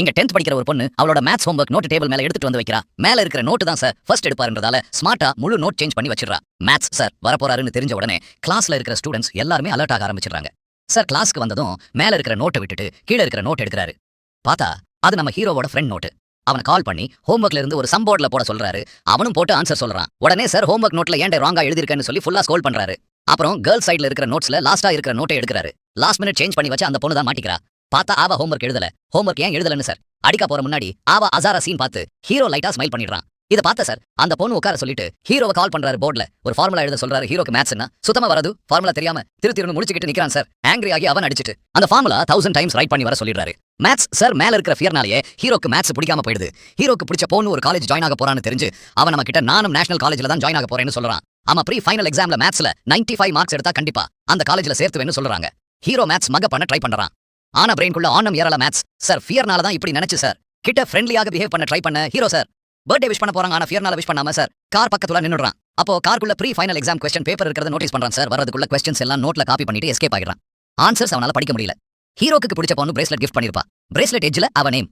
இங்க 10th படிக்கிற ஒரு பொண்ணு அவளோட மேத்ஸ் ஹோம்வொர்க் நோட் டேபிள் மேல எடுத்துட்டு வந்து வைக்கிறா. மேல இருக்கிற நோட்டு தான் சார் ஃபர்ஸ்ட் எடுப்பாருன்றதால ஸ்மார்ட்டா முழு நோட் சேஞ்ச் பண்ணி வச்சிரா. மேத்ஸ் சார் வரப்போறாருன்னு தெரிஞ்ச உடனே கிளாஸ்ல இருக்கிற ஸ்டூடெண்ட்ஸ் எல்லாருமே அலர்ட் ஆக ஆரம்பிச்சிடுறாங்க. சார் கிளாஸ்க்கு வந்ததும் மேல இருக்கிற நோட்டை விட்டுட்டு கீழே இருக்கிற நோட் எடுக்கிறாரு. பார்த்தா அது நம்ம ஹீரோவோட ஃப்ரெண்ட் நோட்டு. அவனை கால் பண்ணி ஹோம்வொர்க்ல இருந்து ஒரு சம் போர்ட்ல போட சொல்றாரு. அவனும் போட்டு ஆன்சர் சொல்றான். உடனே சார் ஹோம்வொர்க் நோட்ல ஏன்டா ராங்கா எழுதிருக்கேன்னு சொல்லி ஃபுல்லா ஸ்க்ரோல் பண்றாரு. அப்புறம் கேர்ள்ஸ் சைடுல இருக்கிற நோட்ஸ்ல லாஸ்டா இருக்கிற நோட்டை எடுக்கிறாரு. லாஸ்ட் மினிட் சேஞ்ச் பண்ணி வச்சு அந்த பொண்ணு தான் மாட்டிக்கிறா. பார்த்தா ஆவா ஹோம்வொர்க் எழுதல. ஹோம்வொர்க் ஏன் எழுதலன்னு சார் அடிக்க போற முன்னாடி ஆவா அசாரா சீன் பார்த்து ஹீரோ லைட்டா ஸ்மைல் பண்ணிடுறான். இத பார்த்த சார் அந்த பொண்ணு உட்கார சொல்லிட்டு ஹீரோவை கால் பண்றாரு. போர்ட்ல ஒரு ஃபார்முலா எழுத சொல்றாரு. ஹீரோக்கு மேத்ஸ்னா சுத்தமா வரது. ஃபார்முலா தெரியாம திருத்திருந்து முடிச்சுக்கிட்டு நிக்கிறான் சார். ஆங்கிரி ஆகி அவன் அடிச்சிட்டு அந்த ஃபார்முலா 1000 டைம்ஸ் ரைட் பண்ணி வர சொல்லிடுறாரு. மேத்ஸ் சார் மேல இருக்கிற ஃபியர்னாலேயே ஹீரோக்கு மேத்ஸ் பிடிக்காம போயிடுது. ஹீரோக்கு பிடிச்ச பொண்ணு ஒரு காலேஜ் ஜாயின் ஆக போறான்னு தெரிஞ்சு அவன் நம்ம கிட்ட நானும் நேஷனல் காலேஜ்ல தான் ஜாயின் ஆக போறேன்னு சொல்றான். ஆமா ப்ரீ ஃபைனல் எக்ஸாம்ல மேத்ஸ்ல 95 மார்க்ஸ் எடுத்தா கண்டிப்பா அந்த காலேஜ்ல சேர்த்துவேன்னு சொல்றாங்க. ஹீரோ மேத்ஸ் மக பண்ண ட்ரை பண்றான். ஆனா பிரெயின்குள்ள ஆனம் ஏறல மேத்ஸ். சார் ஃபியர்னால தான் இப்படி நினைச்சு சார் கிட்ட ஃப்ரெண்ட்லியாக பிஹேவ் பண்ண ட்ரை பண்ண ஹீரோ சார் பர்த்டே விஷ் பண்ண போறாங்க. ஆனா ஃபியர்னால விஷ் பண்ணாம சார் கார் பக்கத்துல நின்னுறான். அப்போ கார்க்குள்ள pre final exam question paper இருக்கிறத நோட்டீஸ் பண்றான் சார். வரதுக்குள்ள கொஸ்டின்ஸ் எல்லாம் நோட்ல காப்பி பண்ணிட்டு எஸ்கேப் ஆகிடுறான். ஆன்சர்ஸ் அவனால படிக்க முடியல. ஹீரோக்கு பிடிச்ச பொண்ணு பிரேஸ்லெட் கிஃப்ட் பண்ணிருப்பா. பிரேஸ்லெட் எட்ஜ்ல அவ நேம்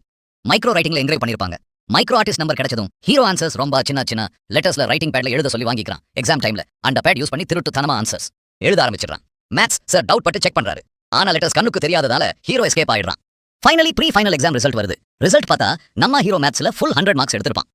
மைக்ரோ ரைட்டிங்ல என்கிரேவ் பண்ணிருப்பாங்க. மைக்ரோ ஆர்டிஸ்ட் நம்பர் கிடைச்சதும் ஹீரோ ஆன்சர்ஸ் ரொம்ப சின்ன லெட்டர்ஸ்ல ரைட்டிங் பேட்ல எழுத சொல்லி வாங்கிக்கிறான். எக்ஸாம் டைம்ல அந்த பேட் யூஸ் பண்ணி திருட்டுத்தனமா ஆன்சர்ஸ் எழுத ஆரம்பிச்சிடறான். மேத்ஸ் சார் டவுட் பட்டு செக் பண்றாரு. ஆனா லெட்டர்ஸ் கண்ணுக்கு தெரியாததால ஹீரோ எஸ்கேப் ஆயிடுறான். Finally pre final exam result வருது. ரிசல்ட் பார்த்தா நம்ம ஹீரோ மேத்ஸ்ல ஃபுல் 100 மார்க்ஸ் எடுத்திருப்பான்.